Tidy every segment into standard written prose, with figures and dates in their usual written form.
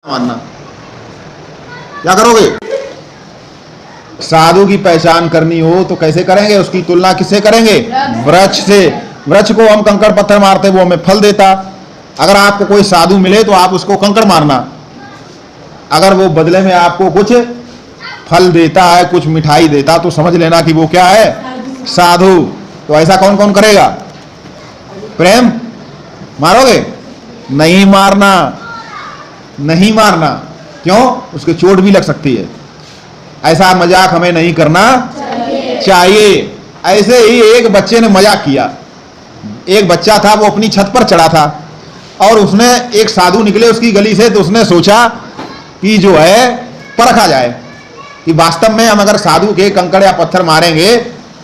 मानना, क्या करोगे? साधु की पहचान करनी हो तो कैसे करेंगे? उसकी तुलना किससे करेंगे? वृक्ष से। वृक्ष को हम कंकड़ पत्थर मारते वो हमें फल देता। अगर आपको कोई साधु मिले तो आप उसको कंकड़ मारना, अगर वो बदले में आपको कुछ फल देता है, कुछ मिठाई देता, तो समझ लेना कि वो क्या है? साधु। तो ऐसा कौन कौन करेगा? प्रेम मारोगे? नहीं मारना, नहीं मारना। क्यों? उसके चोट भी लग सकती है। ऐसा मजाक हमें नहीं करना चाहिए। ऐसे ही एक बच्चे ने मजाक किया। एक बच्चा था, वो अपनी छत पर चढ़ा था और उसने एक साधु निकले उसकी गली से, तो उसने सोचा कि जो है परखा जाए कि वास्तव में हम अगर साधु के कंकड़ या पत्थर मारेंगे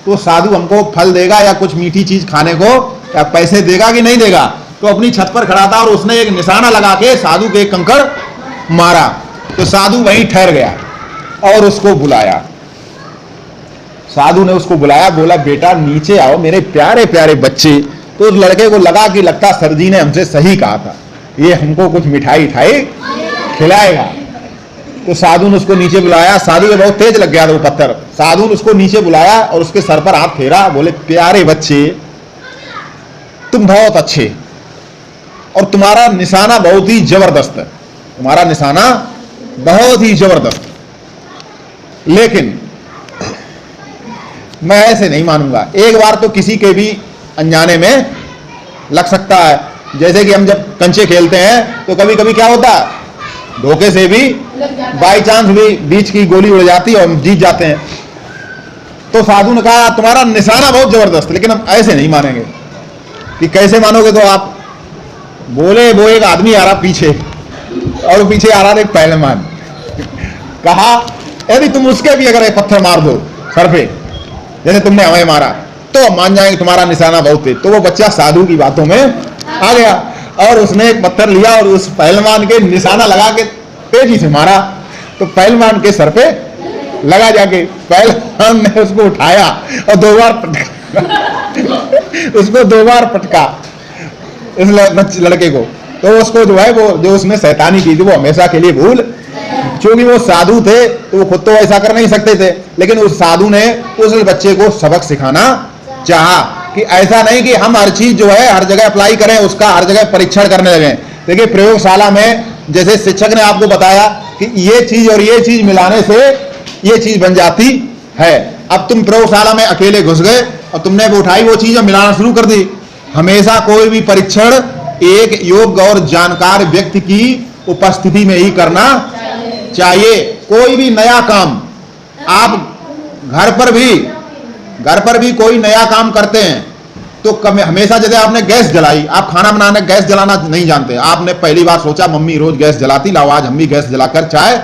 तो साधु हमको फल देगा या कुछ मीठी चीज खाने को या पैसे देगा कि नहीं देगा। तो अपनी छत पर खड़ा था और उसने एक निशाना लगा के साधु के कंकड़ मारा, तो साधु वहीं ठहर गया और उसको बुलाया। साधु ने उसको बुलाया, बोला बेटा नीचे आओ मेरे प्यारे प्यारे बच्चे। तो उस लड़के को लगा कि लगता सर जी ने हमसे सही कहा था, ये हमको कुछ मिठाई ठाई खिलाएगा। तो साधु ने उसको नीचे बुलाया। साधु को बहुत तेज लग गया था वो पत्थर। साधु ने उसको नीचे बुलाया और उसके सर पर हाथ फेरा, बोले प्यारे बच्चे तुम बहुत अच्छे और तुम्हारा निशाना बहुत ही जबरदस्त है, तुम्हारा निशाना बहुत ही जबरदस्त, लेकिन मैं ऐसे नहीं मानूंगा। एक बार तो किसी के भी अनजाने में लग सकता है। जैसे कि हम जब कंचे खेलते हैं तो कभी कभी क्या होता है, धोखे से भी बाई चांस भी बीच की गोली उड़ जाती है और हम जीत जाते हैं। तो साधु ने कहा तुम्हारा निशाना बहुत जबरदस्त, लेकिन हम ऐसे नहीं मानेंगे। कि कैसे मानोगे? तो आप बोले वो एक आदमी आ रहा पीछे और पीछे आ रहा था एक पहलवान। कहा यदि तुम उसके भी अगर एक पत्थर मार दो सर पे जैसे तुमने हमें मारा तो मान जाएंगे तुम्हारा निशाना बहुत है। तो वो बच्चा साधु की बातों में आ गया और उसने एक पत्थर लिया और उस पहलवान के निशाना लगा के तेजी से मारा, तो पहलवान के सर पे लगा जाके। पहलवान ने उसको उठाया और 2 बार उसको 2 बार पटका इस लड़के को। तो उसको जो है वो जो उसने शैतानी की थी वो हमेशा के लिए भूल, क्योंकि वो साधु थे तो वो खुद तो ऐसा कर नहीं सकते थे, लेकिन उस साधु ने उस बच्चे को सबक सिखाना चाहा कि ऐसा नहीं कि हम हर चीज जो है हर जगह अप्लाई करें, उसका हर जगह परीक्षण करने लगे। देखिए प्रयोगशाला में जैसे शिक्षक ने आपको बताया कि ये चीज और ये चीज मिलाने से ये चीज बन जाती है। अब तुम प्रयोगशाला में अकेले घुस गए और तुमने वो उठाई वो चीज और मिलाना शुरू कर दी। हमेशा कोई भी परीक्षण एक योग्य और जानकार व्यक्ति की उपस्थिति में ही करना चाहिए। कोई भी नया काम आप घर पर भी कोई नया काम करते हैं तो हमेशा जैसे आपने गैस जलाई, आप खाना बनाने गैस जलाना नहीं जानते, आपने पहली बार सोचा मम्मी रोज गैस जलाती, लाओ आज हम भी गैस जलाकर चाय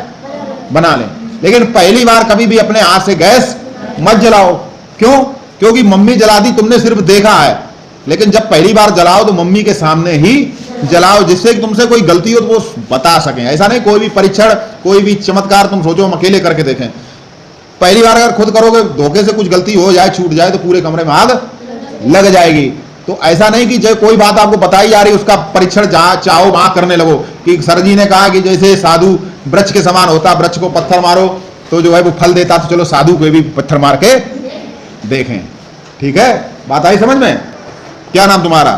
बना लें। लेकिन पहली बार कभी भी अपने हाथ से गैस मत जलाओ। क्यों? क्योंकि मम्मी जलाती तुमने सिर्फ देखा है, लेकिन जब पहली बार जलाओ तो मम्मी के सामने ही जलाओ, जिससे कि तुमसे कोई गलती हो तो वो बता सकें। ऐसा नहीं कोई भी परीक्षण कोई भी चमत्कार तुम सोचो हम अकेले करके देखें। पहली बार अगर खुद करोगे, धोखे से कुछ गलती हो जाए, छूट जाए, तो पूरे कमरे में आग लग जाएगी। तो ऐसा नहीं कि जो कोई बात आपको बताई जा रही उसका परीक्षण जहां चाहो वहां करने लगो। कि सर जी ने कहा कि जैसे साधु वृक्ष के समान होता, वृक्ष को पत्थर मारो तो जो है वो फल देता, तो चलो साधु को भी पत्थर मार के देखें। ठीक है, बात आई समझ में? क्या नाम तुम्हारा?